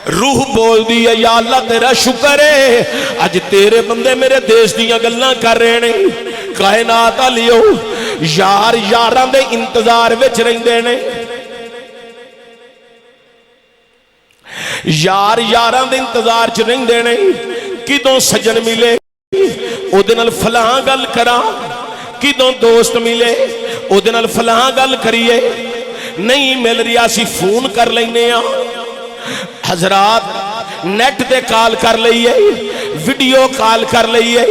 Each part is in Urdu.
روح بول دی ہے یا اللہ تیرا شکر ہے اج تیرے بندے میرے دیش دیاں گلاں کر رہے نے کائنات والیو یار یاراں دے انتظار وچ رہندے نے یار یاراں دے انتظار چ رہندے نے کدوں سجن ملے او دے نال فلاں گل کراں کدوں دوست ملے او دے نال فلاں گل کریے نہیں مل رہی اسی فون کر لینے ہاں حضرات نیٹ دے کال کر لئیے ویڈیو کال کر لئیے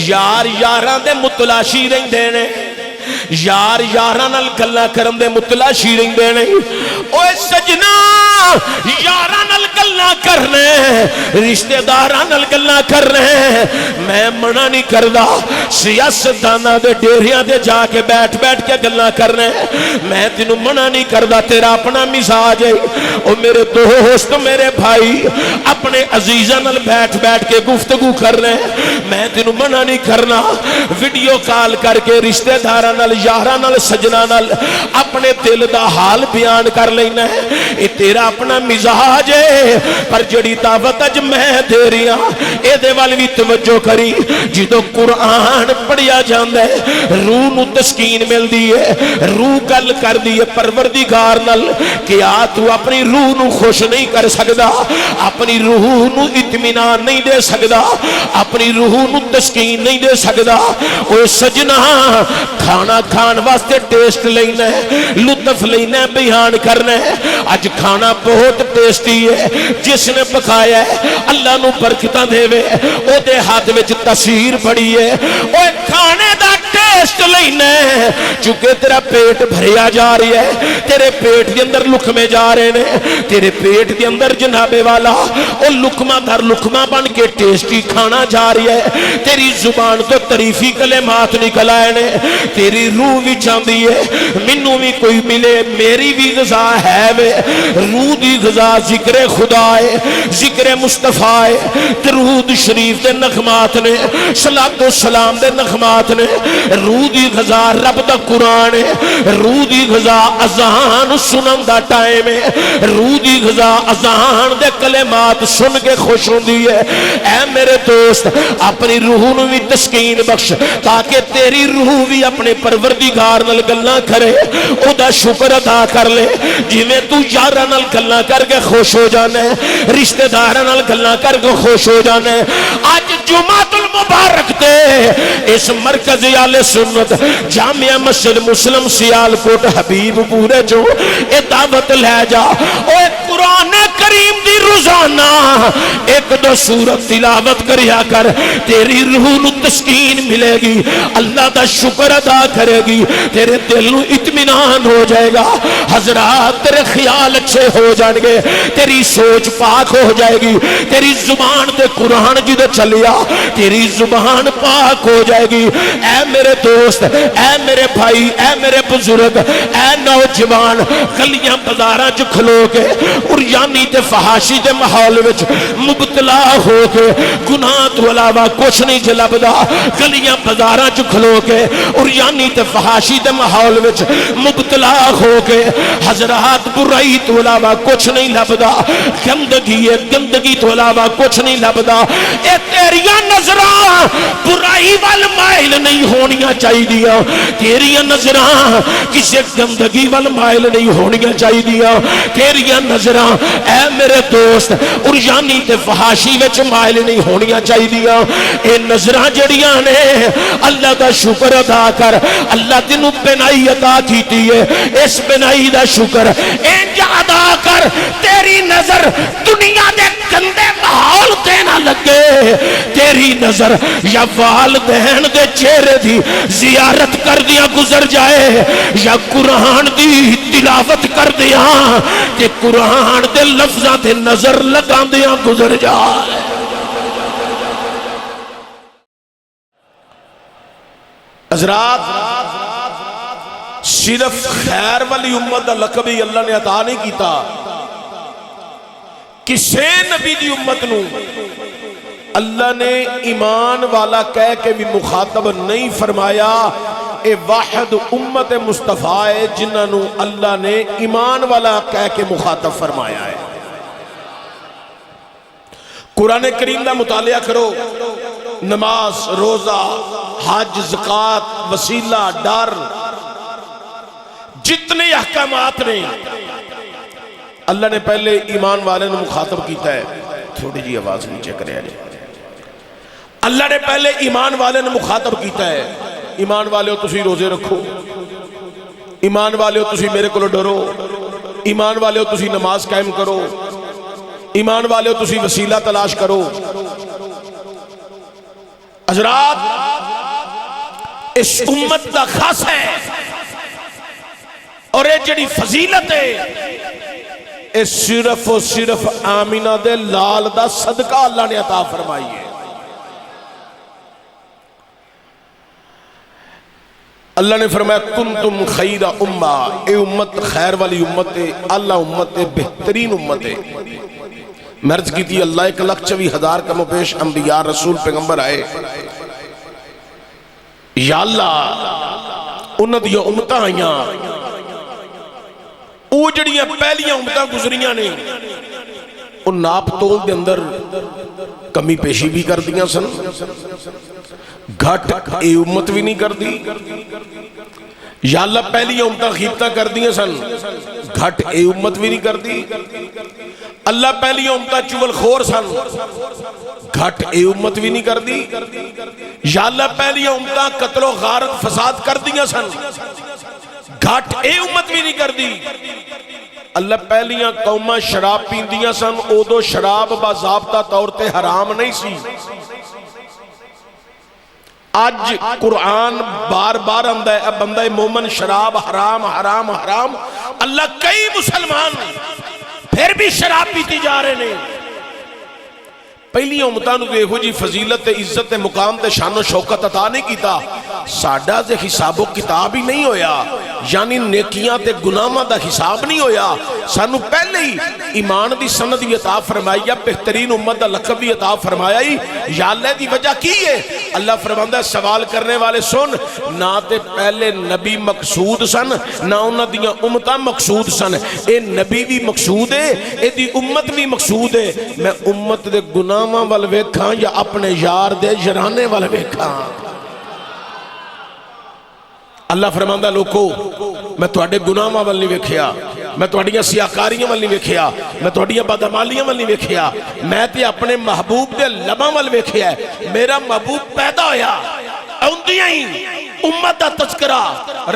یار یاران دے متلاشی رہندے نے یار یاران نال گلاں کرن دے متلاشی رہندے نے اوے سجنا یاران نال گلاں کرنے رشتہ داراں نال گلاں کرنے میں منع نہیں کردا سیاستداناں دے ڈیریاں دے جا کے بیٹھ بیٹھ کے گلاں کرنے میں تینوں منع نہیں کردا تیرا اپنا مزاج ہے او میرے دوست میرے بھائی اپنے عزیزاں نال بیٹھ بیٹھ کے گفتگو کرنے میں تینوں منع نہیں کرنا ویڈیو کال کر کے رشتہ داراں نال یاراں نال سجنا نال اپنے دل دا حال بیان کر لینا ہے اے تیرا اپنا مزاج ہے پر جڑی دعوت اج میں دے رہی ہاں اے دے وال وی توجہ کری جدوں قرآن پڑھیا جاندا ہے روح نو تسکین ملدی ہے روح گل کردی ہے پروردگار نال کہ آ تو اپنی روح نو خوش نہیں کر سکدا اپنی روح نو اطمینان نہیں دے سکدا اپنی روح نو تسکین نہیں دے سکدا اوے سجنا کھانا کھان واسطے ٹیسٹ لینا ہے لطف لینا ہے بیان کرنا ہے اج کھانا بہت ٹیسٹی ہے جس نے پکایا ہے اللہ نو برکتاں دے وے او دے ہاتھ وچ تاثیر بڑی ہے اوے کھانے دا ٹیسٹ لینا ہے چونکہ تیرا پیٹ بھریا جا رہی ہے تیرے پیٹ کے اندر لقمے جا رہے ہیں تیرے پیٹ کے اندر جناب والا او لقمہ در لقمہ بن کے ٹیسٹی کھانا جا رہی ہے تیری زبان تو تعریفی کلمات نکل آئے نے تیری روح بھی چاندی ہے منوں بھی کوئی ملے میری بھی غذا ہے وے روح دی غذا ذکر خدا ہے ذکر مصطفیٰ ہے درود شریف دے نغمات نے صلاۃ و سلام دے نغمات نے روح دی غذا رب دا قرآن ہے روح دی غذا اذان سنن دا ٹائم ہے روح دی غذا اذان دے کلمات سن کے خوش ہوندی ہے اے میرے دوست اپنی روح نو بھی تسکین بخش تاکہ تیری روح بھی اپنے پروردگار نال گلاں کرے او دا شکر ادا کر لے جویں تو یاراں نال گلاں کر کے خوش ہو جانا ہے رشتہ داراں نال گلاں کر کے خوش ہو جانا ہے اج جمعۃ المبارک تے اس مرکز اہل سنت جامعہ مسجد مسلم سیالکوٹ حبیب پورے جو اے دعوت لے جا اوے قرآن کریم دی روزانہ ایک دو سورت تلاوت کریا کر تیری روح نو تسکین ملے گی اللہ دا شکر ادا کرے گی تیرے دل نو اطمینان ہو جائے گا حضرات تیرے خیال اچھے ہو جائیں گے تیری سوچ پاک ہو جائے گی تیری زبان تے قرآن جدے چلیا تیری زبان پاک ہو جائے گی اے میرے دوست اے میرے بھائی اے میرے بزرگ اے نوجوان گلیاں بازاراں چ کھلو کے عریانی تے فحاشی دے ماحول وچ مبتلا ہو کے گناہ تو علاوہ کچھ نہیں لبدا گلیاں بازاراں چ کھلو کے عریانی تے فحاشی دے ماحول وچ مبتلا ہو کے حضرات برائی تو علاوہ کچھ نہیں لبدا گندگی ہے گندگی تو علاوہ کچھ نہیں لبدا اے تیریاں نظراں برائی وال مائل نہیں ہونیاں چاہیے تیریاں نظراں کسی گندگی وال مائل نہیں ہونیاں چاہیے تیریاں نظراں اے میرے دوست عریانی تے فحاشی وچ مائل نہیں ہونیاں چاہیے اے نظراں جڑیاں نے اللہ دا شکر ادا کر اللہ تینوں بنائی عطا کیتی ہے اس بنائی دا شکر انج ادا کر تیری نظر دنیا دے گندے ماحول تے نہ لگے تیری نظر یا والدین دے چہرے دی زیارت کر دیا گزر جائے یا قرآن دی تلاوت کر دیا کہ قرآن دے لفظاں تے نظر لگا دیا گزر جائے حضرات صرف خیر والی امت دا لقب ہی اللہ نے عطا نہیں کیتا کسے نبی دی امت نو اللہ نے ایمان والا کہہ کے بھی مخاطب نہیں فرمایا اے واحد امت مصطفیٰ ہے جنہوں اللہ نے ایمان والا کہہ کے مخاطب فرمایا ہے قرآن کریم دا مطالعہ کرو، نماز، روزہ، حج، زکات، وسیلہ، ڈر، جتنے احکامات نے اللہ نے پہلے ایمان والے نے مخاطب کیتا ہے. تھوڑی جی آواز نیچے کرے آجے. اللہ نے پہلے ایمان والے نے مخاطب کیتا ہے، ایمان والے ہو تسی روزے رکھو، ایمان والے ہو تسی میرے کو ڈرو، ایمان والے ہو تسی نماز قائم کرو، ایمان والے ہو تسی وسیلہ تلاش کرو. حضرات اس امت دا خاص ہے اور یہ جڑی فضیلت ہے یہ صرف و صرف آمینہ دے لال دا صدقہ اللہ نے عطا فرمائی ہے. اللہ نے فرمایا کنتم خیر امہ، اے امت خیر والی امت ہے، اللہ امت ہے، بہترین امت ہے. مرض کی تھی اللہ 1,24,000 کم و پیش انبیاء رسول پیغمبر آئے. یا اللہ انہاں دی امتاں آئیاں، وہ جڑیاں پہلیاں امتاں گزریاں نے ان ناپ تول دے اندر کمی پیشی بھی کر دیاں سن، گھٹ اے امت بھی نہیں کر دی. یا اللہ پہلی امتاں غیبتاں کر دیاں سن، گھٹ اے امت بھی نہیں کر دی. اللہ پہلی امتاں چول خور سن، گھٹ اے امت بھی نہیں کر دی. یا اللہ پہلی امتاں قتل و غارت فساد کر دیاں سن، گھٹ اے امت بھی نہیں کر دی. اللہ پہلیاں قوماں شراب پیندیاں سن، اودو شراب باضابطہ طور تے حرام نہیں سی. آج قرآن بار بار آندا ہے بندہ مومن شراب حرام حرام حرام. اللہ کئی مسلمان پھر بھی شراب پیتی جا رہے ہیں. پہلی امتانو دیکھو جی فضیلت عزت مقام تے شان و شوکت عطا نہیں کیتا، ساڈا دے حساب و کتاب ہی نہیں ہویا، یعنی نیکیاں تے گناہاں دا حساب نہیں ہویا. سانو پہلے ہی ایمان دی سند بھی عطا فرمائی ہے، بہترین امت دا لقب بھی عطا فرمایا ہی. یا اللہ دی وجہ کی ہے؟ اللہ فرماندا ہے سوال کرنے والے سن، نہ تے پہلے نبی مقصود سن نہ انہاں دیاں امتاں مقصود سن. اے نبی بھی مقصود ہے، اے دی امت بھی مقصود ہے. میں امت دے گناہ وال ویکھاں یا اپنے یار دے یارانے وال ویکھاں. اللہ فرماندا لوکو میں تواڈے گناہاں وال نہیں ویکھیا، میں تواڈیاں سیاکاریاں وال نہیں ویکھیا، میں تواڈیاں بدعمالیاں وال نہیں ویکھیا، میں تے اپنے محبوب دے لباں وال ویکھیا ہے. میرا محبوب پیدا ہویا اوندیاں ہی امت دا تذکرہ،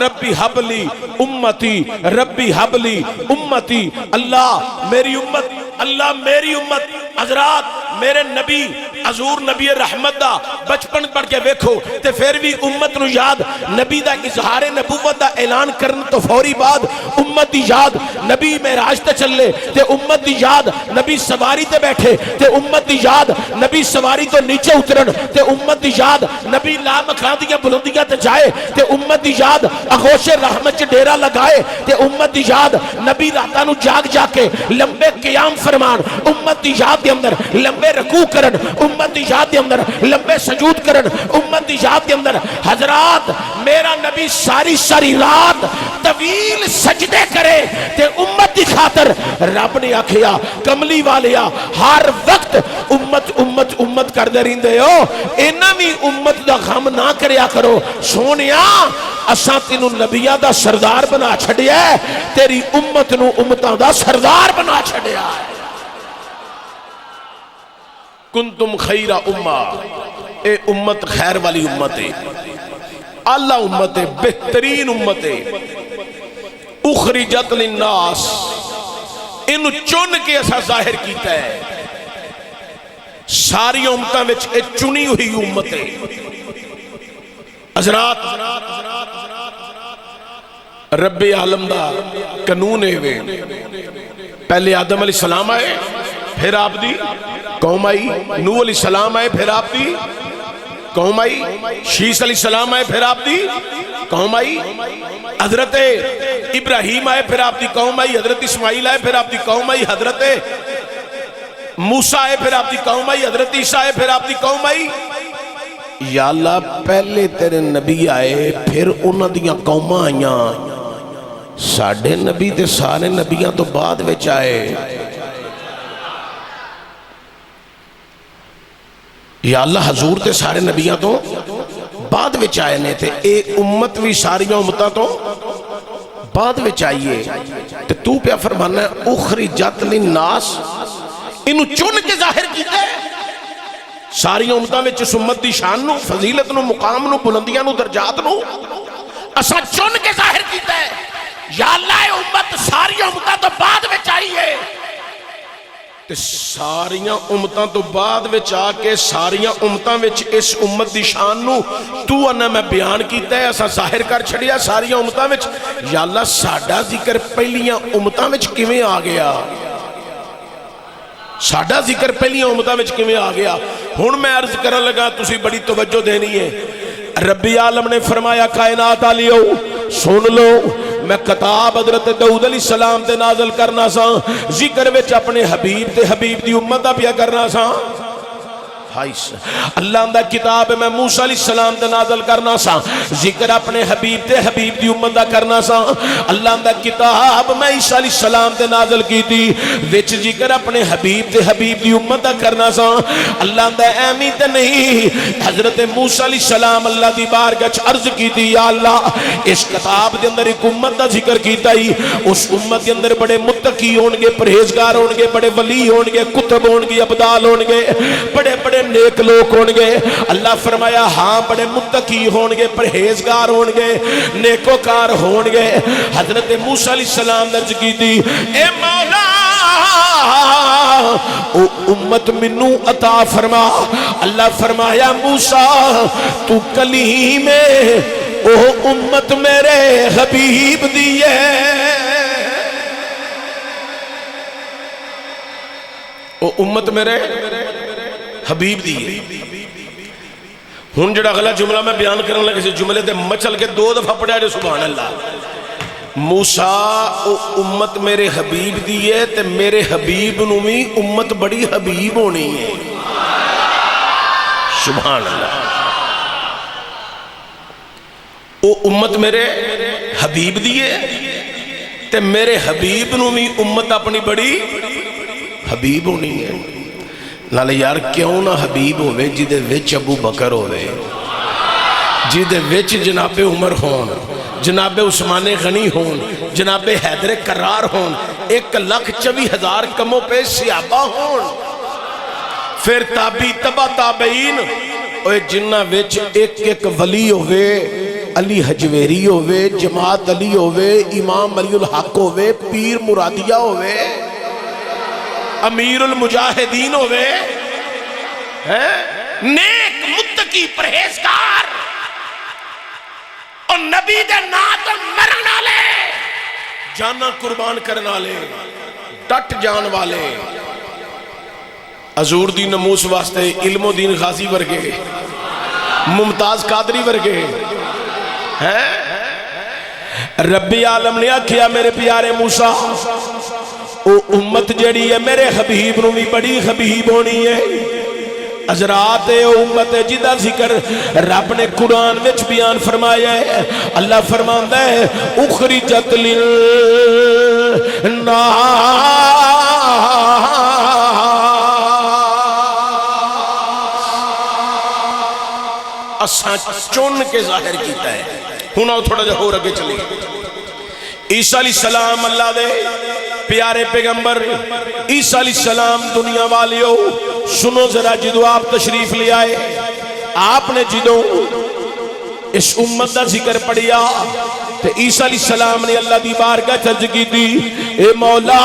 ربی حبلی امتی، ربی حبلی امتی. اللہ میری امت، اللہ میری امت. حضرات میرے نبی حضور نبی رحمت دا بچپن پڑھ کے ویکھو تے پھر بھی امت نو یاد نبی دا اظہار نبوت دا اعلان کرن تو فوری بعد امت دی یاد نبی معراج تے چلے تے امت دی یاد نبی سواری تے بیٹھے تے امت دی یاد نبی سواری تو نیچے اترن تے امت دی یاد نبی لا مکان دیا بلندیاں تے جائے تے امت دی یاد اغوش رحمت چ ڈیرا لگائے تے امت دی یاد نبی راتاں نو جاگ جا کے لمبے قیام فرمان، امت دی یاد دے اندر لمبے رکوع کرن، امت دی یاد دے اندر لمبے سجود کرن، امت دی یاد دے اندر. حضرات میرا نبی ساری ساری رات طویل سجدے کرے تے امت دی خاطر. رب نے آکھیا کملی والیا ہر وقت امت امت امت کر دے رہندے ہو، اینا بھی امت دا غم نہ کریا کرو. سونیا اساں تینوں نبیاں دا سردار بنا چھڑیا ہے، تیری امت نو امتاں دا سردار بنا چھڑیا ہے. کنتم خیر امہ، اے امت خیر والی امت ہے، اللہ امت ہے، بہترین امت ہے. اخرجت للناس، انہوں چن کے ایسا ظاہر کیتا ہے. ساری امتاں وچ اے چنی ہوئی امت ہے. حضرات رب عالم دا قانون ہے وے، پہلے آدم علیہ السلام آئے پھر آپ دی قوم آئی، نوح علیہ السلام آئے پھر آپ دی قوم آئی، شیس علیہ السلام آئے پھر آپ دی قوم آئی، حضرت ابراہیم آئے پھر آپ دی قوم آئی، حضرت اسماعیل آئے پھر آپ دی قوم آئی، حضرت موسیٰ آئے پھر آپ دی قوم آئی، حضرت عیسیٰ آئے پھر آپ دی قوم آئی. یا اللہ پہلے تیرے نبی آئے پھر انہاں دیاں قوماں آئیاں، ساڑھے نبی تے سارے نبیاں تو بعد وچ آئے. یا اللہ حضور تے سارے نبیاں تو بعد وچ آئے نے تے اے امت بھی ساریاں امتاں تو بعد وچ آئیے تے تو پہ فرمانا ہے اخرجت للناس انہوں چن کے ظاہر کیتا ہے ساری امتاں وچ اس امت دی شان نو فضیلت نو مقام نو بلندیاں نو درجات نو اسا چن کے ظاہر کیتا ہے یا اللہ اے امت ساری امتاں تو بعد وچ آئیے تے ساریاں امتاں تو بعد وچ آ کے ساریاں امتاں وچ اس امت دی شان نو تو انہا میں بیان کیتا ہے اسا ظاہر کر چھڑیا ساریاں امتاں وچ یا اللہ ساڈا ذکر پہلیاں امتاں وچ کیویں آ گیا ساڈا ذکر پہلیاں امتاں وچ کیویں آ گیا ہن میں عرض کرن لگا تسی بڑی توجہ دینی ہے رب عالم نے فرمایا کائنات والیو سن لو میں کتاب حضرت داؤد علیہ السلام تے نازل کرنا سا ذکر وچ اپنے حبیب تے حبیب دی امت دا پیا کرنا سا اللہ دا کتاب میں موسیٰ علیہ السلام تے نازل کرنا سا ذکر اپنے حبیب تے حبیب دی امت دا کرنا سا اللہ دا کتاب میں عیسیٰ علیہ السلام تے نازل کی تھی وچ ذکر اپنے حبیب تے حبیب دی امت دا کرنا سا اللہ دا ایمی تے نہیں حضرت موسیٰ علیہ السلام اللہ دی بارگاہ وچ عرض کی تھی یا اللہ اس کتاب دے اندر ایک امت دا ذکر کیتا ہی اس امت دے اندر بڑے متقی ہون گے پرہیزگار ہون گے بڑے ولی ہون گے کتب ہون گے ابدال ہون گے بڑے بڑے نیک لوگ ہون گے اللہ فرمایا ہاں بڑے متقی ہون گے پرہیزگار ہون گے نیکوکار ہون گے حضرت موسیٰ علیہ السلام نے عرض کی تھی اے مولا او امت منو عطا فرما اللہ فرمایا موسیٰ تو کلیم او امت میرے حبیب دیئے او امت میرے حبیب دیئے ہن جڑا غلط جملہ میں بیان کرنے لگے سے جملے دے مچل کے 2 دفعہ پڑھا جو سبحان اللہ موسیٰ او امت میرے حبیب دیئے تے میرے حبیب نومی امت بڑی حبیب ہونی ہے سبحان اللہ او امت میرے حبیب دیئے تے میرے حبیب نومی امت اپنی بڑی حبیب ہونی ہے نالے یار کیوں نہ حبیب ہوئے جدے وچ ابو بکر ہوئے جدے وچ جناب عمر ہون جناب عثمان غنی ہون جناب حیدر کرار ہون 1,24,000 کموں پہ صحابہ ہون پھر تابعی تبع تابعین اوہ جنہ وچ ایک ولی ہوئے علی حجویری ہوئے جماعت علی ہوئے امام علی الحق ہوئے پیر مرادیہ ہوئے امیر المجاہدین ہوئے نیک متقی پرہیزگار اور نبی دے نات مرن والے جانا قربان کرنے والے ڈٹ جان والے حضور دی نموس واسطے علم و دین غازی ورگے ممتاز قادری ورگے رب عالم نے آکھیا میرے پیارے موسیٰ او امت جڑی ہے میرے حبیب نو بھی بڑی حبیب ہونی ہے حضرات او امت جدا ذکر رب نے قرآن وچ بیان فرمایا ہے اللہ فرماندا ہے اخرجت للناس اساں چن کے ظاہر کیتا ہے ہن آؤ تھوڑا جا ہو رگے چلے عیسیٰ علیہ السلام اللہ دے پیارے پیغمبر عیسیٰ علیہ السلام دنیا والیو سنو ذرا جدو آپ تشریف لے آئے آپ نے جدو اس امت دا ذکر پڑھیا تو عیسیٰ علیہ السلام نے اللہ دی بارگاہ چرج کی تھی اے مولا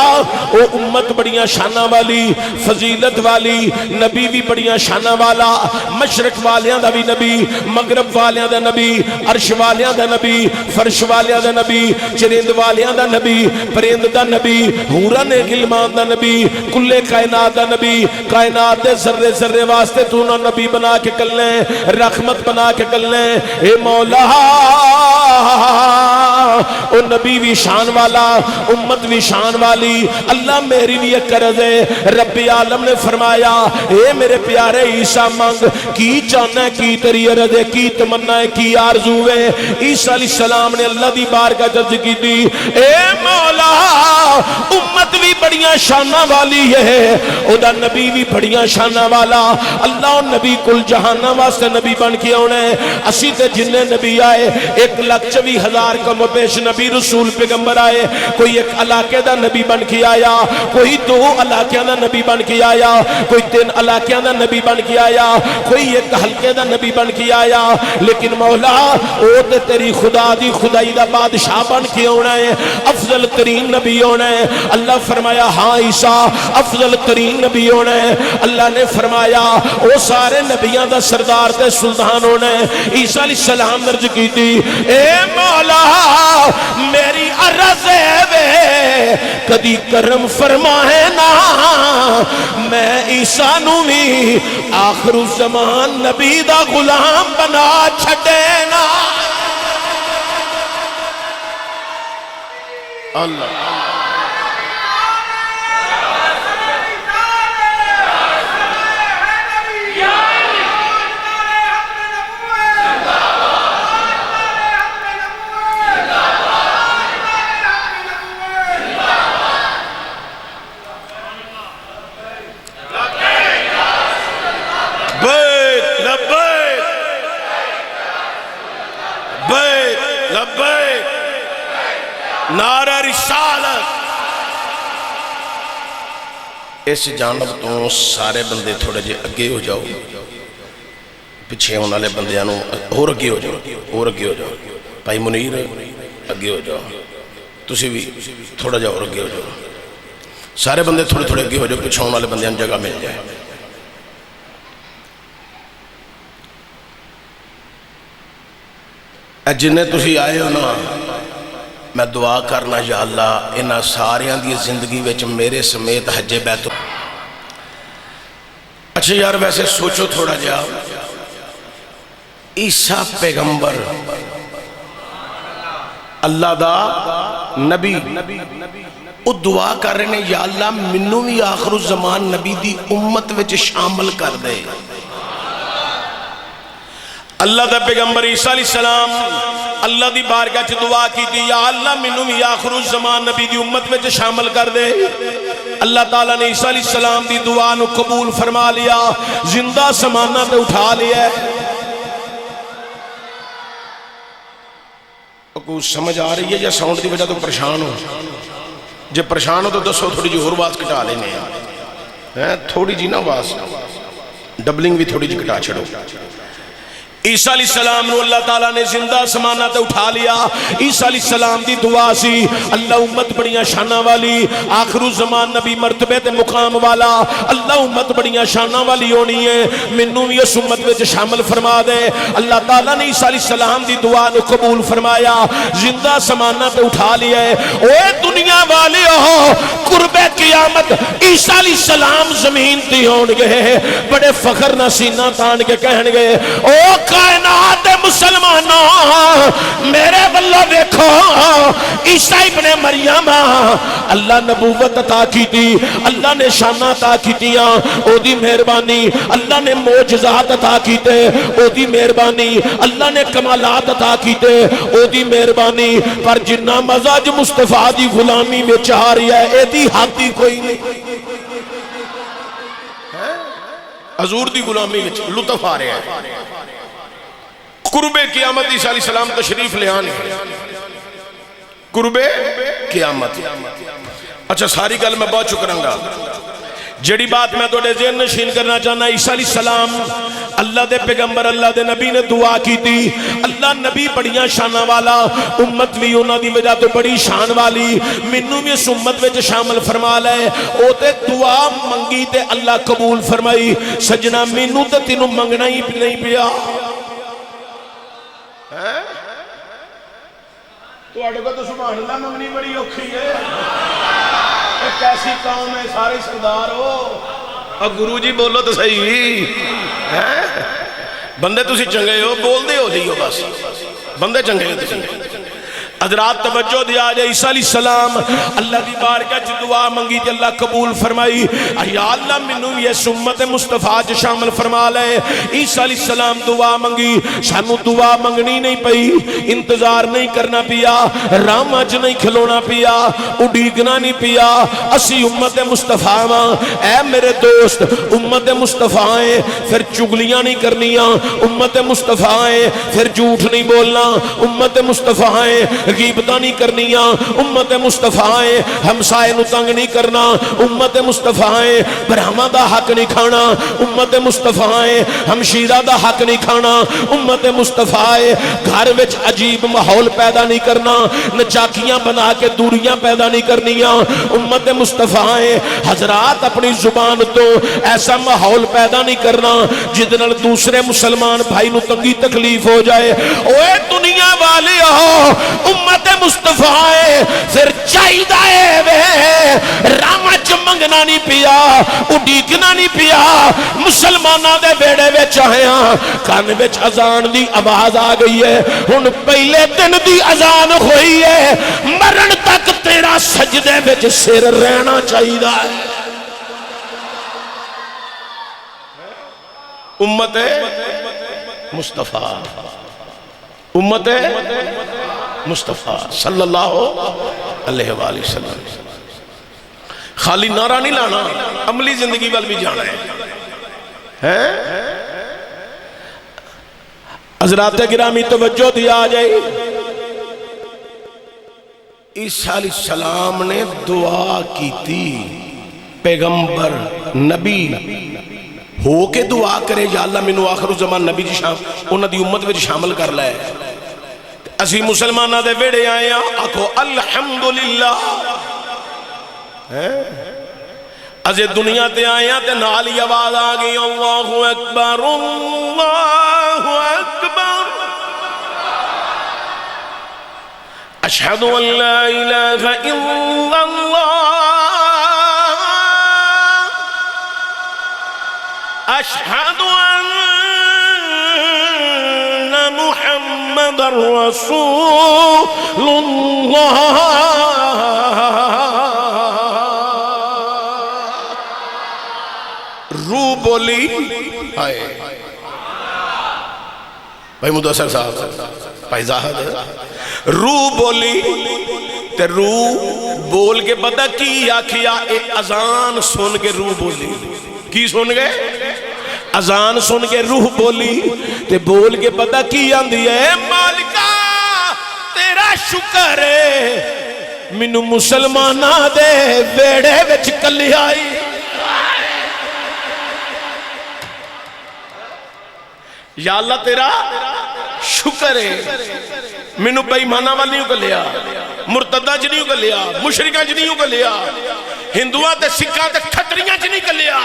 او امت بڑیاں شانہ والی فضیلت والی نبی بھی بڑیاں شانہ والا مشرق والیاں دا بھی نبی مغرب والیاں دا نبی عرش والیاں دا نبی فرش والیاں دا نبی چرند والیاں دا نبی پرند دا نبی حورن غلمان دا نبی کل کائنات دا نبی کائنات دے ذرے ذرے واسطے تو نہ نبی بنا کے کلنے رحمت بنا کے کلنے اے مولا او نبی بھی شان والا امت بھی شان والی اللہ میری بھی ایک قرض ہے رب عالم نے فرمایا اے میرے پیارے عیسیٰ منگ کی چاہنا ہے کی تیری عرض ہے کی تمنا ہے کی آرزو ہے عیسیٰ علیہ السلام نے اللہ دی بارگاہ جرج کی دی اے مولا امت بھی بڑیاں شانہ والی ہے او دا نبی بھی بڑیاں شانہ والا اللہ و نبی کل جہانہ واسطے نبی بن کے ہونے اسی تے جننے نبی آئے 1,24,000 کم پیش نبی رسول پیغمبر آئے کوئی ایک علاقے دا نبی بن کے آیا کوئی 2 علاقے دا نبی بن کے آیا کوئی 3 علاقے دا نبی بن کے آیا کوئی ایک حلقے دا نبی بن کے آیا لیکن مولا او تے تیری خدا دی خدائی دا بادشاہ بن کے ہونا ہے افضل ترین نبی ہونا ہے اللہ فرمایا ہاں عیسیٰ افضل ترین نبی ہونا ہے اللہ نے فرمایا او سارے نبیاں دا سردار تے سلطان ہونا ہے عیسیٰ علیہ السلام درج کی تھی اے مولا میری عرض ہے وے کدی کرم فرمائے نا میں عیسیٰ نو بھی آخر الزمان نبی دا غلام بنا چھڑے نا اللہ نعرہ رسالت اس جانب تو سارے بندے تھوڑے جے اگے ہو جاؤ پچھے ہونے والے بندیاں اور اگے ہو جاؤ اور اگے ہو جاؤ بھائی منیر اگے ہو جاؤ تسی بھی تھوڑا جا اور اگے ہو جاؤ سارے بندے تھوڑے تھوڑے اگے ہو جاؤ پچھے ہونے والے بندیاں جگہ مل جائے اے جنہیں تسی آئے ہو نا میں دعا کرنا یا اللہ انہاں ساریاں دی زندگی وچ میرے سمیت حج بیت اچھا یار ویسے سوچو تھوڑا جا عیسیٰ پیغمبر اللہ دا نبی او دعا کر رہے ہیں یا اللہ منو بھی آخر الزمان نبی دی امت وچ شامل کر دے اللہ دا پیغمبر عیسیٰ علیہ السلام اللہ دی بارگاہ چ دعا کی دی یا اللہ منو بھی آخر الزمان نبی دی امت میں شامل کر دے اللہ تعالیٰ نے عیسیٰ علیہ السلام دی دعا نو قبول فرما لیا زندہ سمانہ تے اٹھا لیا کوئی سمجھ آ رہی ہے یا ساؤنڈ دی وجہ تو پریشان ہو جب پریشان ہو تو دسو تھوڑی جی اور باز کٹا لینے ہیں تھوڑی جی نا باز ڈبلنگ بھی تھوڑی جی کٹا چھڑو عیسیٰ علیہ السلام نو اللہ تعالیٰ نے زندہ سمانہ تے اٹھا لیا عیسیٰ علیہ السلام دی دعا سی اللہ امت بڑیاں شانہ والی آخر الزمان نبی مرتبے تے مقام والا اللہ امت بڑیاں شانہ والی ہونی ہے منو بھی اس امت میں شامل فرما دے اللہ تعالیٰ نے عیسیٰ علیہ السلام دی دعا نو قبول فرمایا زندہ سمانہ تے اٹھا لیا ہے اوے دنیا والے ہو قرب قیامت عیسیٰ علیہ السلام زمین تی ہون گے بڑے فخر نہ سینہ تان کے کہن گے او کائنات مسلمانوں میرے واللہ دیکھو عیسیٰ ابن مریم اللہ نبوت عطا کی تھی اللہ نے شانہ عطا کی تیاں او دی مہربانی اللہ نے معجزات عطا کی تے او دی مہربانی اللہ نے کمالات عطا کی تے او دی مہربانی پر جنہ مزاج مصطفیٰ دی غلامی میں چاہ رہی ہے اے دی ہاتھی کوئی نہیں حضور دی غلامی میں لطف آ رہے ہیں قرب قیامت عیسیٰ علیہ السلام تشریف لے آنے قرب قیامت اچھا ساری گل میں بہت شکروں گا جڑی بات میں توڑے ذہن نشین کرنا چاہنا عیسیٰ علیہ السلام اللہ دے پیغمبر اللہ دے نبی نے دعا کی تھی اللہ نبی بڑیاں شانہ والا امت بھی انہوں دی وجہ تو بڑی شان والی منو بھی اس امت میں شامل فرما لے او تے دعا منگی تے اللہ قبول فرمائی سجنہ منو تے تینوں منگنا ہی نہیں پیا تو اڑے کو تو سبحان اللہ منگنی بڑی اوکھی ہے ایک ایسی قوم ہے سارے سردار ہو اور گرو جی بولو تو صحیح بندے تسی چنگے ہو بول دے ہو جائیو بس بندے چنگے ہو تسی حضرات توجہ دیا جائے عیسیٰ علیہ السلام اللہ دی بارگاہ چ دعا منگی تے اللہ قبول فرمائی یا اللہ منوں بھی اس امت مصطفیٰ چ شامل فرما لے عیسیٰ علیہ السلام دعا منگی سانو دعا منگنی نہیں پئی انتظار نہیں کرنا پیا راما چ نہیں کھلونا پیا اڈیگنا نہیں پیا اسی امت مصطفیٰ ہاں اے میرے دوست امت مصطفیٰ ہیں پھر چگلیاں نہیں کرنیاں امت مصطفیٰ ہیں پھر جھوٹ نہیں بولنا امت مصطفیٰ ہیں غیبتہ نہیں کرنیاں امت مصطفیٰ ہیں ہمسائے نو تنگ نہیں کرنا امت مصطفیٰ ہیں برہمہ دا حق نہیں کھانا امت مصطفیٰ ہیں ہمشیرہ دا حق نہیں کھانا امت مصطفیٰ ہیں گھر وچ عجیب ماحول پیدا نہیں کرنا نچاکیاں بنا کے دوریاں پیدا نہیں کرنیاں امت مصطفیٰ ہیں حضرات اپنی زبان تو ایسا ماحول پیدا نہیں کرنا جس نال دوسرے مسلمان بھائی نو تنگی تکلیف ہو جائے اوے دنیا والی ہو امت مصطفیٰ ہے پھر چاہیے وے راما چ منگنا نہیں پیا اڈیگنا نہیں پیا مسلمانہ دے بیڑے وچ آیا کان وچ اذان دی آواز آ گئی ہے ہن پہلے دن دی اذان ہوئی ہے مرن تک تیرا سجدے وچ سر رہنا چاہیے امت مصطفیٰ امت مصطفیٰ صلی اللہ علیہ وآلہ وسلم خالی نعرہ نہیں لانا عملی زندگی وال بھی جانا ہے حضرات گرامی توجہ دیا جائے عیسیٰ علیہ السلام نے دعا کی تھی پیغمبر نبی ہو کے دعا کرے یا اللہ منو آخر زمان نبی جی انہ دی امت وچ شامل کر لائے اسی مسلمانہ دے ویڑے آئے ہیں آکھو الحمدللہ ازے دنیا تے آئے ہیں تے نالی آواز آگئی اللہ اکبر اللہ اکبر اشہدو ان لا الہ الا اللہ اشہدو ان محمد رسول اللہ روح بولی آئے بھائی مدثر صاحب بھائی زاہد روح بولی تے روح بول کے پتہ کی آکھیا ایک اذان سن کے روح بولی کی سن گئے اذان سن کے روح بولی تے بول کے پتہ کی آندھی ہے مالکہ تیرا شکر ہے منو مسلمانہ دے ویڑے وچ کلی آئی یا اللہ تیرا شکر ہے منو بےمانہ والی نہیں کلیا مرتدہ جی نہیں کلیا مشرکہ جی نہیں کلیا ہندوہ تے سکھاں تے کھتریاں جی نہیں کلیا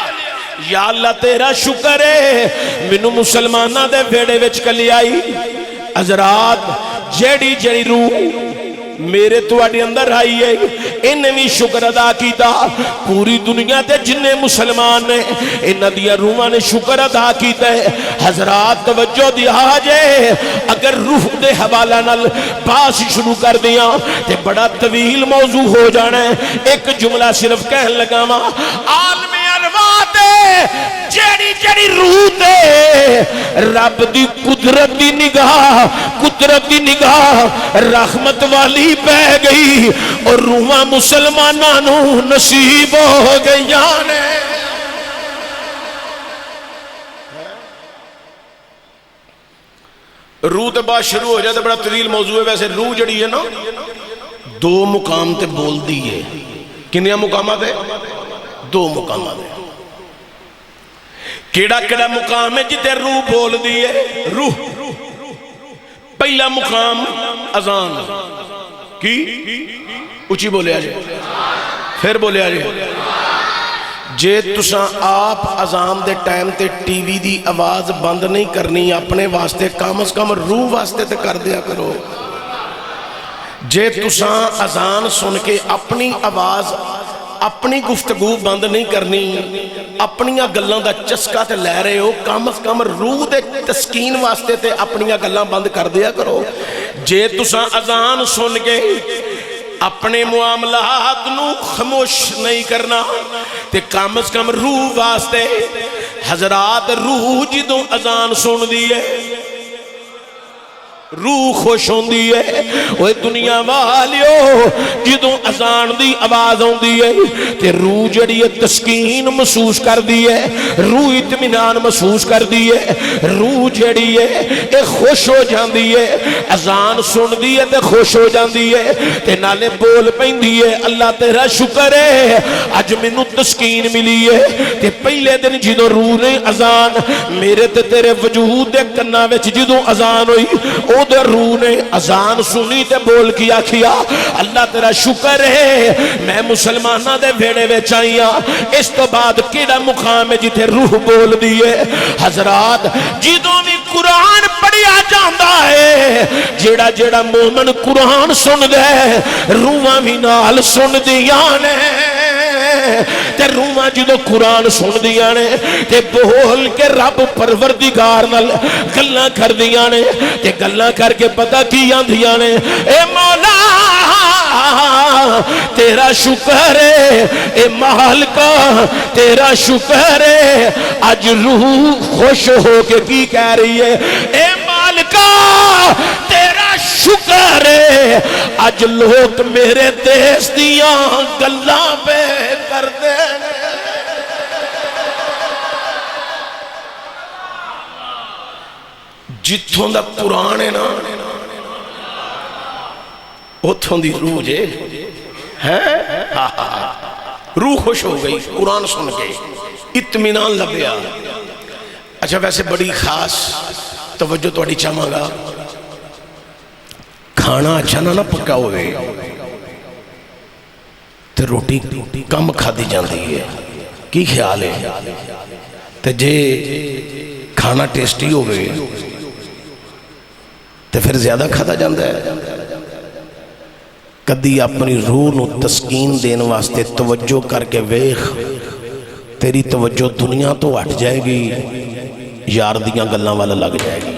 یا اللہ تیرا شکر ہے منو مسلمانہ دے ویڑے وچ کلی آئی حضرات جیڑی جیڑی روح میرے تو آڈی اندر آئی ہے انہیں بھی شکر ادا کیتا پوری دنیا تے جنہیں مسلمان نے انہ دیا روحاں نے شکر ادا کیتا ہے حضرات توجہ دیا جائے اگر روح دے حوالہ نال باس شروع کر دیا تے بڑا طویل موضوع ہو جانا ہے ایک جملہ صرف کہن لگا ماں عالم ارواح دے جیڑی جیڑی روح دے رب دی قدرت دی نگاہ رحمت والی بہ گئی اور روحاں مسلمانانوں نصیب ہو گئی جانے روح تے بات شروع ہو جاتا بڑا طویل موضوع ہے ویسے روح جڑی ہے نا دو مقام تے بول دیئے کنیا مقامات ہے دو مقامات ہے کیڑا کیڑا مقام ہے جتے روح بول دیئے روح پہلا مقام اذان کی اچھی بولے آجے پھر بولے آجے جے تساں آپ اذان دے ٹائم تے ٹی وی دی آواز بند نہیں کرنی اپنے واسطے کم از کم روح واسطے تے کر دیا کرو جے تساں اذان سن کے اپنی آواز اپنی گفتگو بند نہیں کرنی اپنی گلاں دا چسکا تے لے رہے ہو کم از کم روح دے تسکین واسطے تے اپنی گلاں بند کر دیا کرو جے تساں اذان سن کے اپنے معاملات نو خاموش نہیں کرنا تے کم از کم روح واسطے حضرات روح جدوں اذان سن دیئے روح خوش ہوندی ہے وہ دنیا والیو جدوں اذان دی آواز ہوندی ہے تے روح جڑی تسکین محسوس کر دی ہے روح اطمینان محسوس کر دی ہے روح جڑی ہے اے خوش ہو جاندی ہے اذان سن دی ہے تے خوش ہو جاندی ہے تے نالے بول پیندی ہے اللہ تیرا شکر ہے اج مینوں تسکین ملی ہے تے پہلے دن جدوں روح نے اذان میرے تے تیرے وجود دے کناں وچ جدوں اذان ہوئی او دے روح نے اذان سنی تے بول کیا اللہ تیرا شکر ہے میں مسلمانہ دے بھیڑے وچ آئیاں اس تو بعد کیڑا مقام ہے جتے روح بول دیئے حضرات جدوں بھی قرآن پڑھیا جاندا ہے جیڑا جیڑا مومن قرآن سن دے روحاں بھی نال سن دیاں نے تے روحاں جدوں قرآن سن دیاں نے تے بول کے رب پروردگار نال گلاں کر دیاں نے تے گلاں کر کے پتہ کی آندیاں نے اے مولا تیرا شکر ہے اے مالکا تیرا شکر ہے آج روح خوش ہو کے کی کہہ رہی ہے اے مالکا تیرا شکر ہے آج لوگ میرے دیس دیاں گلاں پہ کر دے جتھوں دا قرآن ہے نا اتھوں دی روح جے روح خوش ہو گئی قرآن سن کے اطمینان لبیا اچھا ویسے بڑی خاص توجہ تو اڑی چاہاں گا کھانا اچھا نہ پکا ہوئے تے روٹی کم کھا دی جاندی ہے کی خیال ہے تے جے کھانا ٹیسٹی ہوئے تے پھر زیادہ کھاتا جاندہ ہے کدی اپنی روح نو تسکین دین واسطے توجہ کر کے ویخ تیری توجہ دنیا تو ہٹ جائے گی یار دیاں گلاں والا لگ جائے گی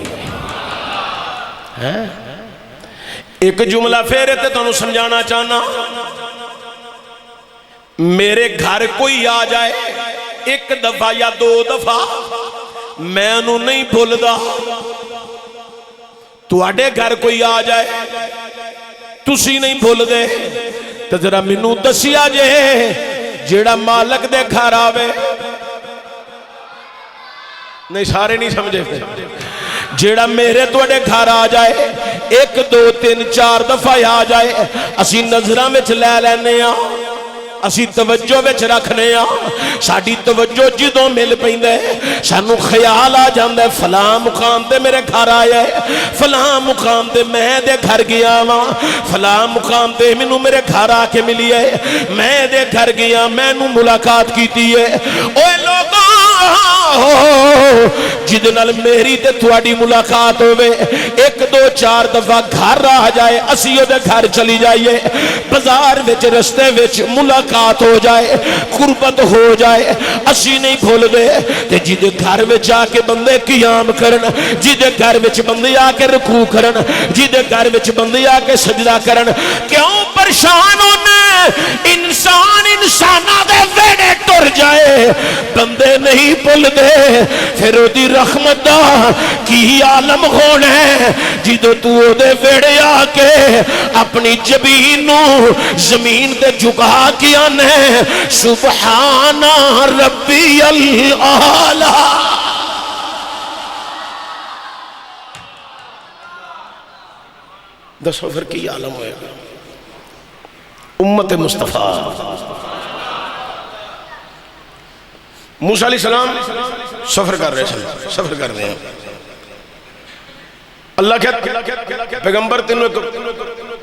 ایک جملہ پھر تے تو سمجھانا چاہنا میرے گھر کوئی آ جائے ایک دفعہ یا دو دفعہ میں انہوں نہیں بھولدا تو آڑے گھر کوئی آ جائے تسی نہیں بھول دے تو ذرا منو دسیا جے جیڑا مالک دے گھر آوے نہیں سارے نہیں سمجھے جیڑا میرے توڑے گھر آ جائے ایک دو تین چار دفعہ آ جائے اسی نظرہ میں چلے لینے اسی توجہ وچ رکھنے ساڑی توجہ جدوں مل پیندے سانو خیال آ جاندے فلاں مقام دے میرے گھر آیا ہے فلاں مقام دے میں دے گھر گیا ہاں فلاں مقام دے منو میرے گھر آ کے ملی ہے میں دے گھر گیا میں نو ملاقات کیتی ہے اوے لوگوں جدنال میری تے تھوڑی ملاقات ہوئے ایک دو چار دفعہ گھر آ جائے اسیوں دے گھر چلی جائیے بازار وچ رستے وچ ملاقات ہو جائے قربت ہو جائے اسی نہیں بھول دے تے جدے گھر وچ آ کے بندے قیام کرن جدے گھر وچ بندے آ کے رکوع کرن جدے گھر وچ بندے آ کے سجدہ کرن کیوں پریشان ہونے انسانہ دے ویڑے ٹر جائے بندے نہیں بھول دے پھر دی رحمت دا کی عالم ہونے جدو تو دے ویڑے آ کے اپنی جبینو زمین دے جھکا کیا نے سبحان ربی العالی دسو پھر کی عالم ہوئے گا امت مصطفیٰ موسیٰ علیہ السلام سفر کر رہے ہیں اللہ کہتا پیغمبر تینوں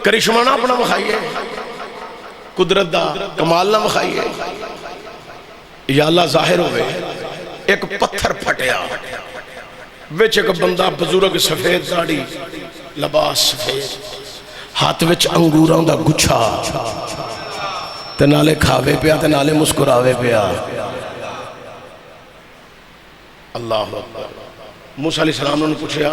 کرشمہ نہ اپنا مخائیے قدرت دا کمال نہ مخائیے یا اللہ ظاہر ہوئے ایک پتھر پھٹیا وچ ایک بندہ بزرگ سفید داڑھی لباس سفید ہاتھ وچ انگوراں دا گچھا تے نالے کھاوے پیا تے نالے مسکراوے پیا اللہ اکبر موسیٰ علیہ السلام نے پوچھا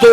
2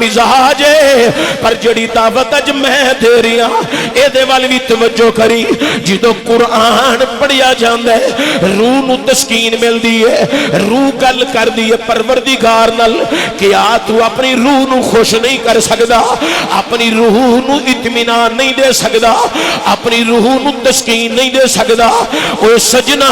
مزاج ہے، پر جڑی دعوت اج میں دے رہی ہاں اے دے وال بھی توجہ کری۔ جدوں قرآن پڑھیا جاندا ہے روح نو تسکین ملدی ہے، روح گل کردی ہے پروردگار نال کہ آ تو اپنی روح نو خوش نہیں کر سکدا، اپنی روح نو اطمینان نہیں دے سکدا، اپنی روح نو تسکین نہیں دے سکدا۔ اوے سجنا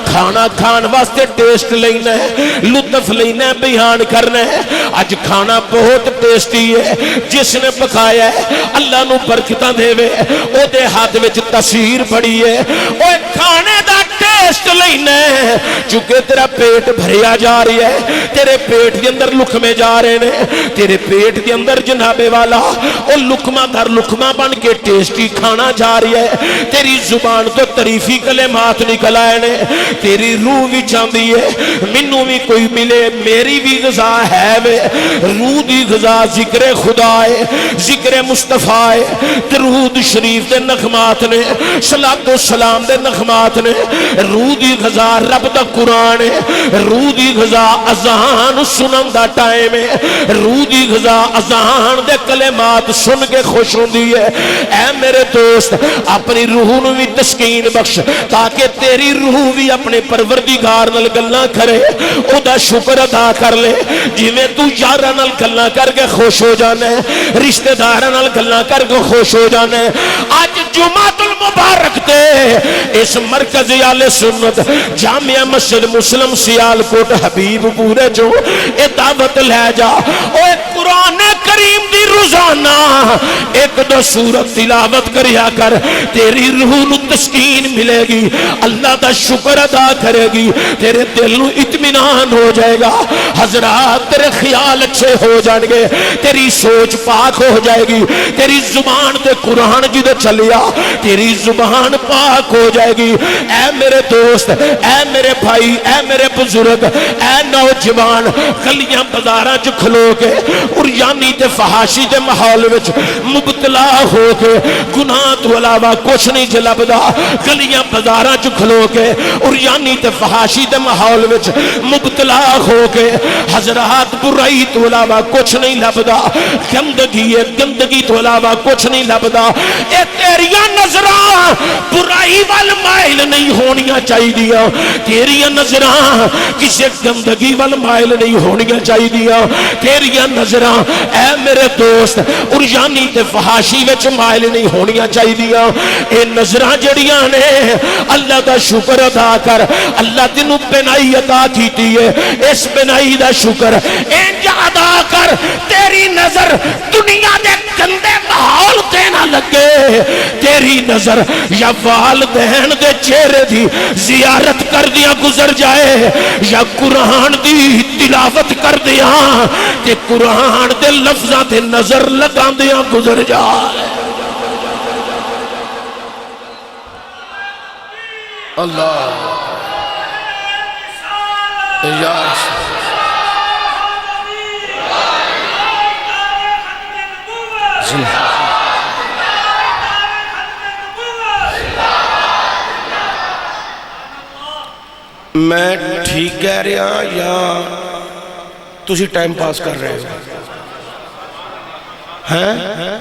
کھانا کھان واسطے ٹیسٹ لینا ہے، لطف لینا ہے، بیان کرنا ہے۔ اج کھانا بہت ٹیسٹی ہے، جس نے پکایا ہے اللہ نو برکتاں دے وے، او دے ہاتھ وچ تاثیر بڑی ہے۔ اوے کھانے دا ٹیسٹ لینا ہے، چونکہ تیرا پیٹ بھریا جا رہی ہے، تیرے پیٹ کے اندر لقمے جا رہے ہیں، تیرے پیٹ کے اندر جناب والا او لقمہ در لقمہ بن کے ٹیسٹی کھانا جا رہی ہے، تیری زبان تو تعریفی کلمات نکل آئے نے، تیری روح بھی چاندی ہے منو بھی کوئی ملے، میری بھی غذا ہے وے، روح دی غذا ذکر خدا ہے، ذکر مصطفیٰ ہے، درود شریف دے نغمات نے، صلاۃ و سلام دے نغمات نے، روح دی غذا رب دا قرآن ہے، روح دی غذا اذان سنن دا ٹائم ہے، روح دی غذا اذان دے کلمات سن کے خوش ہوندی ہے۔ اے میرے دوست اپنی روح نو بھی تسکین بخش تاکہ تیری روح بھی اپنے پروردگار نال گلاں کرے، او دا شکر ادا کر لے۔ جویں تو یاراں نال گلاں کر کے خوش ہو جانا ہے، رشتہ داراں نال گلاں کر کے خوش ہو جانا ہے۔ اج جمعۃ المبارک تے اس مرکز اہل سنت جامعہ مسجد مسلم سیال کوٹ حبیب پورے جو اے دعوت لے جا، اوے قرآن کریم دی روزانہ ایک دو سورت تلاوت کریا کر، تیری روح نو تسکین ملے گی، اللہ دا شکر ادا کرے گی، تیرے دل نو اطمینان ہو جائے گا۔ حضرات تیرے خیال اچھے ہو جائیں گے، تیری سوچ پاک ہو جائے گی، تیری زبان تے قرآن جدے چلیا تیری زبان پاک ہو جائے گی۔ اے میرے دوست، اے میرے بھائی، اے میرے بزرگ، اے نوجوان، گلیاں بازاراں چ کھلو کے اور یعنی تے فحاشی دے ماحول وچ مبتلا ہو کے گناہ تو علاوہ کچھ نہیں جلبدا، گلیاں بازاراں چ کھلو کے اور یعنی تے فحاشی دے ماحول وچ مبتلا ہو کے حضرات برائی تو علاوہ کچھ نہیں لبدا، گندگی ہے، گندگی تو علاوہ کچھ نہیں لبدا۔ اے تیریاں نظراں برائی وال مائل نہیں ہونیاں چاہیے، تیریاں نظراں کسے گندگی وال مائل نہیں ہونیاں چاہیے، تیریاں نظراں اے میرے دوست اریانی تے فحاشی وچ مائل نہیں ہونیاں چاہیے۔ اے نظراں جڑیاں نے اللہ دا شکر ادا کر، اللہ تینوں بینائی عطا کیتی ہے، اس بینائی دا شکر انج ادا کر تیری نظر دنیا دے گندے ماحول تے نہ لگے، تیری نظر یا والدین دے چہرے دی زیارت کر دیا گزر جائے، یا قرآن دی تلاوت کر دیا تے قرآن دے لفظاں تے نظر لگا دیا گزر جائے۔ اللہ یا میں ٹھیک کہہ رہا یا تسی ٹائم پاس کر رہے ہو؟ ہیں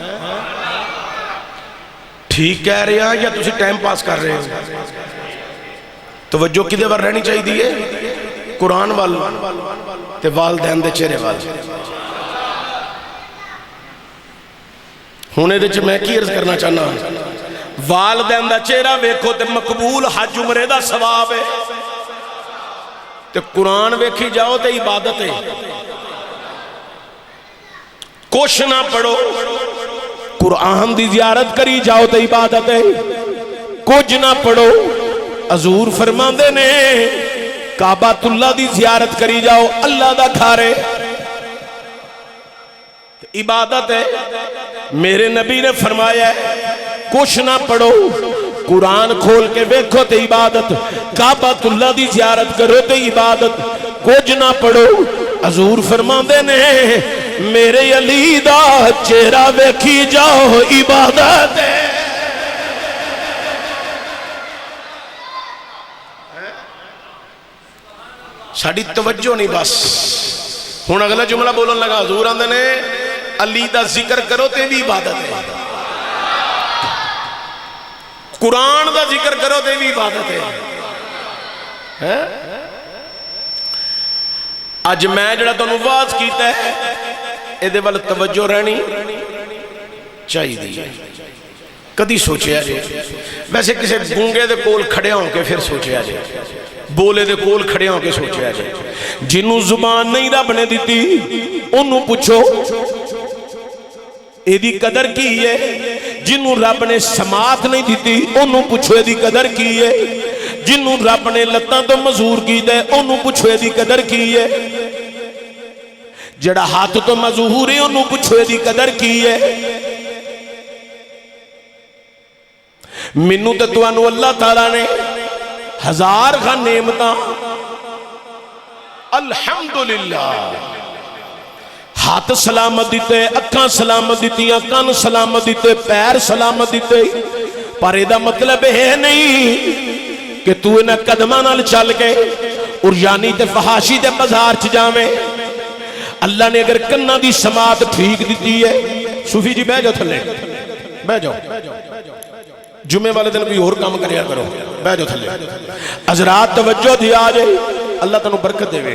ٹھیک کہہ رہا یا تسی ٹائم پاس کر رہے ہو؟ توجہ کدے ور رہنی چاہیے دیئے؟ قرآن وال تے والدین دے چہرے وال۔ ہونے دے میں کی عرض کرنا چاہنا والدین دا چہرہ ویکھو تے مقبول حج عمرے دا ثواب ہے، تے قرآن ویکھی جاؤ تے عبادت ہے۔ کچھ نہ پڑھو قرآن دی زیارت کری جاؤ تے عبادت ہے، کچھ نہ پڑھو حضور فرماندے نے کعبۃ اللہ دی زیارت کری جاؤ اللہ دا گھر ہے، عبادت ہے۔ میرے نبی نے فرمایا ہے کچھ نہ پڑھو قرآن کھول کے ویکھو تے عبادت، کعبۃ اللہ دی زیارت کرو تے عبادت، کچھ نہ پڑھو حضور فرماندے نے میرے علی دا چہرہ ویکھی جاؤ عبادت ہے۔ ساڑی توجہ نہیں بس ہن اگلا جملہ بولن لگا حضور آندے نے علی دا ذکر کرو تے بھی عبادت ہے، قرآن دا ذکر کرو تے بھی عبادت ہے۔ اج میں جڑا تانوں واز کیتا ہے اے ول توجہ رہنی چاہیے۔ کدی سوچیا جے ویسے کسے گونگے دے کول کھڑے ہوں کے پھر سوچیا جے، بولے دے کول کھڑے ہوں کے سوچیا جے، جنوں زبان نہیں رب نے دیتی انہوں پوچھو اے دی قدر کی ہے، جنوں رب نے سماعت نہیں دیتی انہوں پوچھو اے دی قدر کی ہے، جنوں رب نے لتاں تو مزور کی دے انہوں پوچھو اے دی قدر کی ہے، جڑا ہاتھ تو مزور ہے انہوں پوچھو اے دی قدر کی ہے۔ منو تے توانو اللہ تعالیٰ نے ہزار خان نعمتاں الحمدللہ، ہاتھ سلامت دیتے، اکھاں سلامت دیتیاں، کان سلامت دیتے، پیر سلامت دیتے، پر ایدہ مطلب ہے نہیں کہ تو انہیں قدمہ نال چل کے اور یعنی تے فحاشی تے بازار چ جاویں۔ اللہ نے اگر کنہ دی سماعت ٹھیک دیتی ہے، صوفی جی بہ جاؤ تھلے، بہ جاؤ، جمعے والے دن بھی اور کام کریا کرو، بہ جاؤ تھلے، حضرات توجہ دیا جائے، اللہ تنو برکت دے وے۔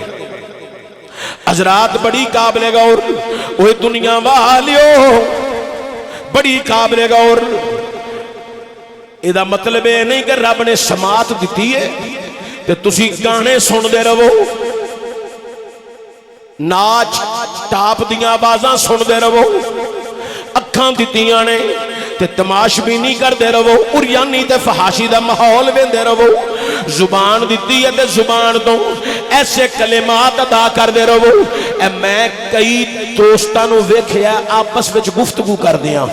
حضرات بڑی قابل غور، اوہ دنیا والیو بڑی قابل غور، ایدہ مطلب ہے نہیں کہ رب نے سماعت دیتی ہے کہ تسی گانے سن دے رہو، ناچ ٹاپ دیاں آوازاں سن دے رہو، اکھاں دیتیاں نے تے تماش بھی نہیں کر دے رہو، اور یعنی تے فحاشی دا محول بین دے رہو، زبان دیتی ہے تے زبان تو ایسے کلمات ادا کر دے رہو۔ اے میں کئی دوستانو ویکھیا آپس وچ گفتگو کر دیاں،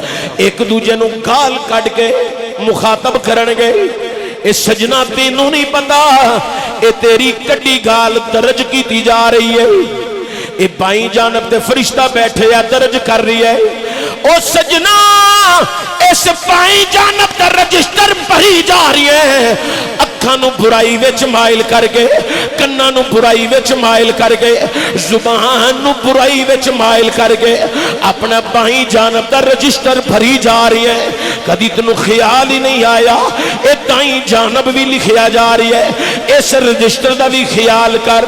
ایک دوجے نو گال کٹ کے مخاطب کرنگے، اے سجنہ تینوں نہیں پتا اے تیری کٹی گال درج کی جا رہی ہے، اے بائیں جانب تے فرشتہ بیٹھے یا درج کر رہی ہے، او سجنہ اس بائیں جانب تے رجسٹر پڑھی جا رہی ہے، اکھاں نو برائی وچ مائل کر کے، کناں نو برائی وچ مائل کر کے، زبان نو برائی وچ مائل کر کے، اپنا بائیں جانب تے رجسٹر بھری جا رہی ہے۔ کدی تنو خیال ہی نہیں آیا اے دائیں جانب بھی لکھیا جا رہی ہے، اس رجسٹر دا بھی خیال کر،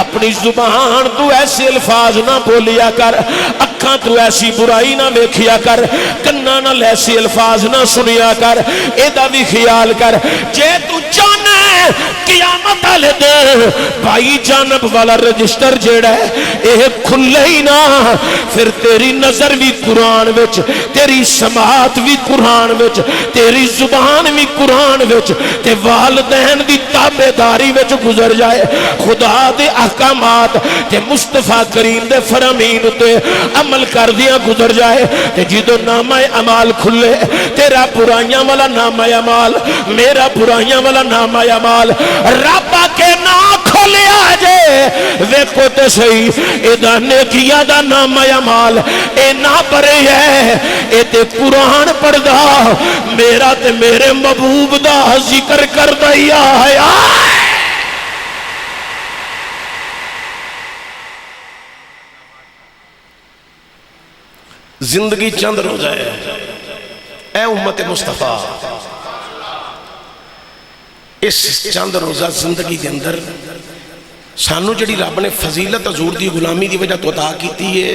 اپنی زبان تو ایسے الفاظ نہ بولیا کر، اکھاں تو ایسی برائی نہ ویکھیا کر، کناں نال ایسی الفاظ نہ سنیا کر، اے دا بھی خیال کر۔ جے تو جانا ہے قیامت والے دن بھائی جانب والا رجسٹر جیڑا ہے اے کھلے ہی نہ، پھر تیری نظر بھی قرآن وچ، تیری سماعت بھی قرآن وچ، تیری زبان بھی قرآن وچ، تے والدین دی تابعداری وچ گزر جائے، خدا دے احکامات تے مصطفیٰ کریم دے فرامین تے عمل کر دیا گزر جائے، تے جدو نامہ عمال کھلے، تیرا برائیاں والا نامہ عمال، میرا برائیاں والا نامہ عمال، ربا کے نا کھولے آجے، ویکو تے صحیح، ایدہ نیکیاں دا نامہ عمال، اے نا پرے ہے، اے تے قرآن پڑھدا، میرا تے میرے محبوب دا ذکر کر دیا ہے۔ زندگی چند روزہ ہے، اے امت مصطفیٰ، اس چند روزہ زندگی کے اندر سانو جڑی رب نے فضیلت حضور دی غلامی دی وجہ تو عطا کیتی ہے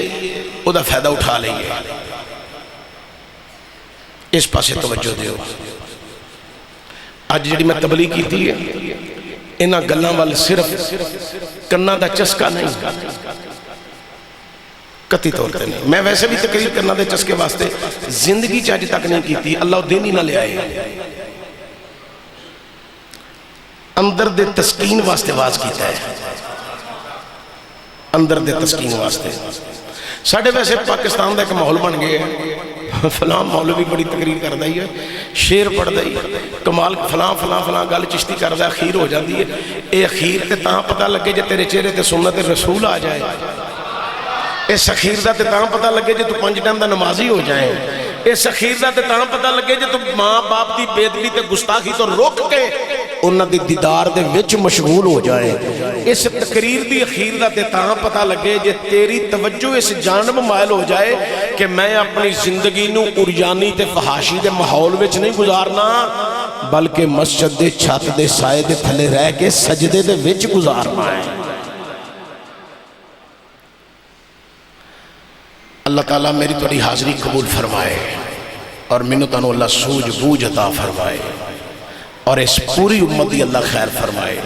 او دا فائدہ اٹھا لئیے، اس پاسے توجہ دیو۔ آج جڑی میں تبلیغ کیتی ہے انہاں گلاں وال صرف کناں دا چسکا نہیں، قطعی طور پر نہیں، میں ویسے بھی تقریر کرنا دے چسکے واسطے زندگی چاہجی تک نہیں کی تھی، اللہ دین ہی نہ لے آئے، اندر دے تسکین واسطے واز کیتا ہے، اندر دے تسکین واسطے۔ ساڑھے ویسے پاکستان دا ایک ماحول بن گئے ہیں، فلاں مولوی بڑی تقریر کر دائی ہے، شیر پڑھ دائی ہے، کمال فلاں گل چشتی کر دا اخیر ہو جاندی ہے، اے اخیر تے تاں پتہ لگے جے تیرے چہرے تے سنت رسول آ جائے، اس اخیر دا تے تاں پتہ لگے جے تو 5 ٹائم دا نمازی ہو جائیں، اس اخیر دا تے تاں پتہ لگے جے تو ماں باپ دی بے ادبی تے گستاخی تو روک کے انہاں دی دیدار دے وچ مشغول ہو جائیں۔ اس تقریر دی اخیر دا تے تاں پتہ لگے جے تیری توجہ اس جانب مائل ہو جائے کہ میں اپنی زندگی نو اریانی تے فحاشی دے ماحول وچ نہیں گزارنا بلکہ مسجد دے چھت دے سائے دے تھلے رہ کے سجدے دے وچ گزارنا ہے۔ اللہ تعالیٰ میری تھوڑی حاضری قبول فرمائے اور منتانو اللہ سوج بوجھ عطا فرمائے اور اس پوری امت دی اللہ خیر فرمائے۔